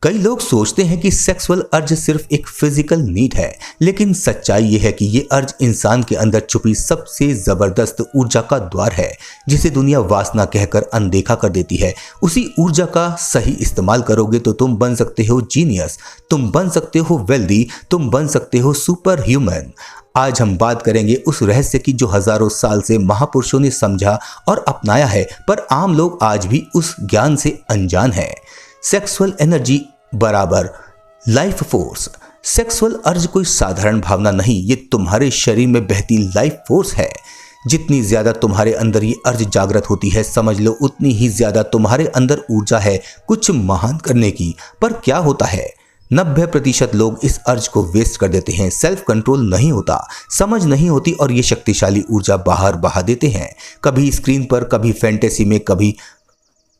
कई लोग सोचते हैं कि सेक्सुअल अर्ज सिर्फ एक फिजिकल नीड है, लेकिन सच्चाई यह है कि ये अर्ज इंसान के अंदर छुपी सबसे जबरदस्त ऊर्जा का द्वार है, जिसे दुनिया वासना कहकर अनदेखा कर देती है। उसी ऊर्जा का सही इस्तेमाल करोगे तो तुम बन सकते हो जीनियस, तुम बन सकते हो वेल्दी, तुम बन सकते हो सुपर ह्यूमन। आज हम बात करेंगे उस रहस्य की जो हजारों साल से महापुरुषों ने समझा और अपनाया है, पर आम लोग आज भी उस ज्ञान से अनजान हैं। सेक्सुअल एनर्जी बराबर लाइफ फोर्स। सेक्सुअल अर्ज कोई साधारण भावना नहीं, ये तुम्हारे शरीर में बहती लाइफ फोर्स है। जितनी ज्यादा तुम्हारे अंदर ये अर्ज जागृत होती है, समझ लो उतनी ही ज्यादा तुम्हारे अंदर ऊर्जा है कुछ महान करने की। पर क्या होता है, 90% लोग इस अर्ज को वेस्ट कर देते हैं। सेल्फ कंट्रोल नहीं होता, समझ नहीं होती और ये शक्तिशाली ऊर्जा बाहर बहा देते हैं, कभी स्क्रीन पर, कभी फैंटेसी में, कभी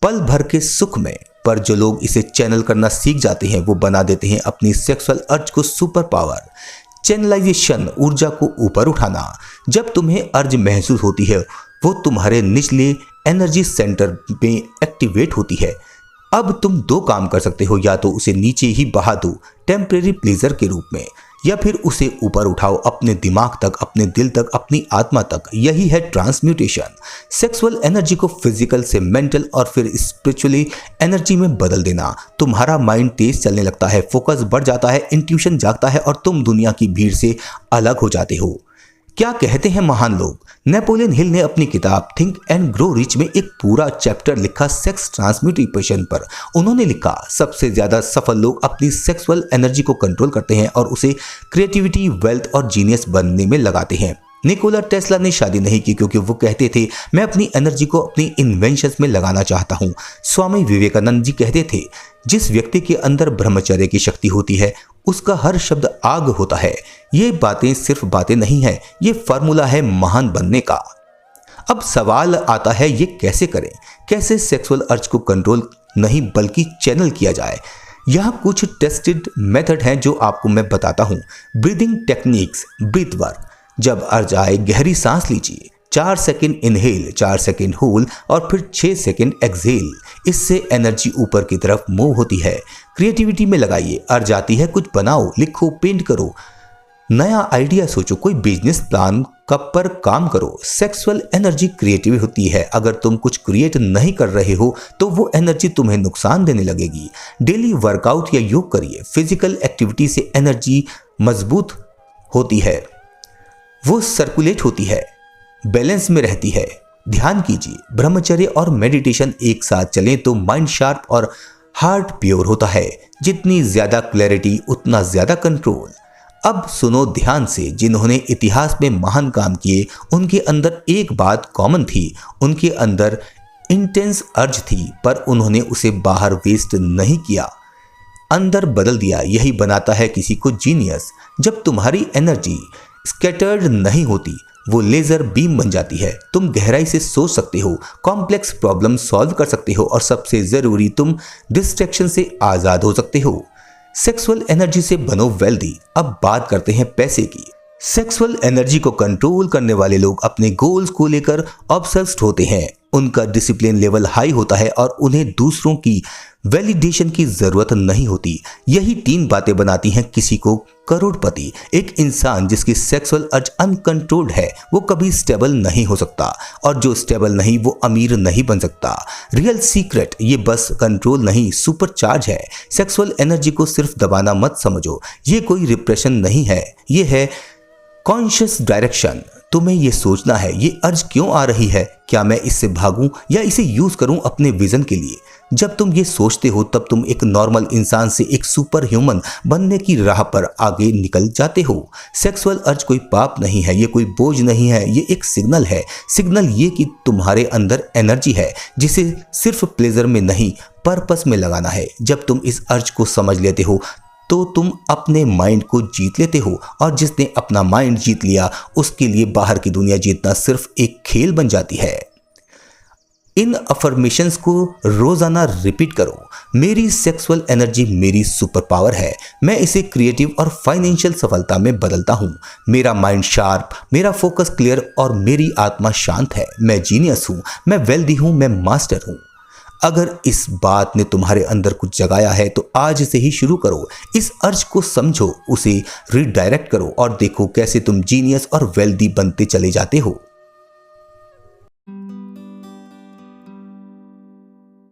पल भर के सुख में। पर जो लोग इसे चैनल करना सीख जाते हैं वो बना देते हैं अपनी सेक्सुअल अर्ज को सुपर पावर। चैनलाइजेशन, ऊर्जा को ऊपर उठाना। जब तुम्हें अर्ज महसूस होती है वो तुम्हारे निचले एनर्जी सेंटर में एक्टिवेट होती है। अब तुम दो काम कर सकते हो, या तो उसे नीचे ही बहा दो टेम्परेरी प्लेजर के रूप में, या फिर उसे ऊपर उठाओ अपने दिमाग तक, अपने दिल तक, अपनी आत्मा तक। यही है ट्रांसम्यूटेशन। सेक्सुअल एनर्जी को फिजिकल से मेंटल और फिर स्पिरिचुअली एनर्जी में बदल देना। तुम्हारा माइंड तेज चलने लगता है, फोकस बढ़ जाता है, इंट्यूशन जागता है और तुम दुनिया की भीड़ से अलग हो जाते हो। क्या कहते हैं महान लोग, नेपोलियन हिल ने अपनी किताब थिंक एंड ग्रो रिच में एक पूरा चैप्टर लिखा सेक्स ट्रांसम्यूटेशन पर। उन्होंने लिखा, सबसे ज्यादा सफल लोग अपनी सेक्सुअल एनर्जी को कंट्रोल करते हैं और उसे क्रिएटिविटी, वेल्थ और जीनियस बनने में लगाते हैं। निकोला टेस्ला ने शादी नहीं की क्योंकि वो कहते थे मैं अपनी एनर्जी को अपनी इन्वेंशंस में लगाना चाहता हूँ। स्वामी विवेकानंद जी कहते थे जिस व्यक्ति के अंदर ब्रह्मचर्य की शक्ति होती है उसका हर शब्द आग होता है। ये बातें सिर्फ बातें नहीं है, ये फार्मूला है महान बनने का। अब सवाल आता है ये कैसे करें, कैसे सेक्सुअल अर्ज को कंट्रोल नहीं बल्कि चैनल किया जाए। यहाँ कुछ टेस्टेड मेथड हैं जो आपको मैं बताता हूँ। Breathing techniques, breath work. जब अर्ज आए गहरी सांस लीजिए, 4 सेकंड इनहेल, 4 सेकंड होल्ड और फिर 6 सेकंड एक्सहेल। इससे एनर्जी ऊपर की तरफ मूव होती है। क्रिएटिविटी में लगाइए, अर्ज आती है कुछ बनाओ, लिखो, पेंट करो, नया आइडिया सोचो, कोई बिजनेस प्लान पर काम करो। सेक्सुअल एनर्जी क्रिएटिव होती है। अगर तुम कुछ क्रिएट नहीं कर रहे हो तो वो एनर्जी तुम्हें नुकसान देने लगेगी। डेली वर्कआउट या योग करिए। फिजिकल एक्टिविटी से एनर्जी मजबूत होती है, वो सर्कुलेट होती है, बैलेंस में रहती है। ध्यान कीजिए, ब्रह्मचर्य और मेडिटेशन एक साथ चलें तो माइंड शार्प और हार्ट प्योर होता है। जितनी ज्यादा क्लैरिटी उतना ज्यादा कंट्रोल। अब सुनो ध्यान से, जिन्होंने इतिहास में महान काम किए उनके अंदर एक बात कॉमन थी, उनके अंदर इंटेंस अर्ज थी, पर उन्होंने उसे बाहर वेस्ट नहीं किया, अंदर बदल दिया। यही बनाता है किसी को जीनियस। जब तुम्हारी एनर्जी स्कैटर्ड नहीं होती वो लेजर बीम बन जाती है। तुम गहराई से सोच सकते हो, कॉम्प्लेक्स प्रॉब्लम सॉल्व कर सकते हो और सबसे जरूरी तुम डिस्ट्रैक्शन से आजाद हो सकते हो। सेक्सुअल एनर्जी से बनो वेल्दी। अब बात करते हैं पैसे की। सेक्सुअल एनर्जी को कंट्रोल करने वाले लोग अपने गोल्स को लेकर ऑब्सेस्ड होते हैं। उनका डिसिप्लिन लेवल हाई होता है और उन्हें दूसरों की वैलिडेशन की जरूरत नहीं होती। यही 3 बातें बनाती हैं किसी को करोड़पति। एक इंसान जिसकी सेक्सुअल अर्ज अनकंट्रोल्ड है वो कभी स्टेबल नहीं हो सकता, और जो स्टेबल नहीं वो अमीर नहीं बन सकता। रियल सीक्रेट ये बस कंट्रोल नहीं, सुपर चार्ज है। सेक्सुअल एनर्जी को सिर्फ दबाना मत समझो, ये कोई रिप्रेशन नहीं है, ये है कॉन्शियस डायरेक्शन। तुम्हें यह सोचना है ये अर्ज क्यों आ रही है, क्या मैं इससे भागूं या इसे यूज करूं अपने विजन के लिए। जब तुम ये सोचते हो तब तुम एक नॉर्मल इंसान से एक सुपर ह्यूमन बनने की राह पर आगे निकल जाते हो। सेक्सुअल अर्ज कोई पाप नहीं है, ये कोई बोझ नहीं है, ये एक सिग्नल है। सिग्नल ये कि तुम्हारे अंदर एनर्जी है जिसे सिर्फ प्लेजर में नहीं पर्पस में लगाना है। जब तुम इस अर्ज को समझ लेते हो तो तुम अपने माइंड को जीत लेते हो, और जिसने अपना माइंड जीत लिया उसके लिए बाहर की दुनिया जीतना सिर्फ एक खेल बन जाती है। इन अफर्मेशंस को रोजाना रिपीट करो। मेरी सेक्सुअल एनर्जी मेरी सुपर पावर है, मैं इसे क्रिएटिव और फाइनेंशियल सफलता में बदलता हूँ। मेरा माइंड शार्प, मेरा फोकस क्लियर और मेरी आत्मा शांत है। मैं जीनियस हूँ, मैं वेल्दी हूँ, मैं मास्टर हूँ। अगर इस बात ने तुम्हारे अंदर कुछ जगाया है तो आज से ही शुरू करो। इस अर्ज को समझो, उसे रीडायरेक्ट करो और देखो कैसे तुम जीनियस और वेल्दी बनते चले जाते हो।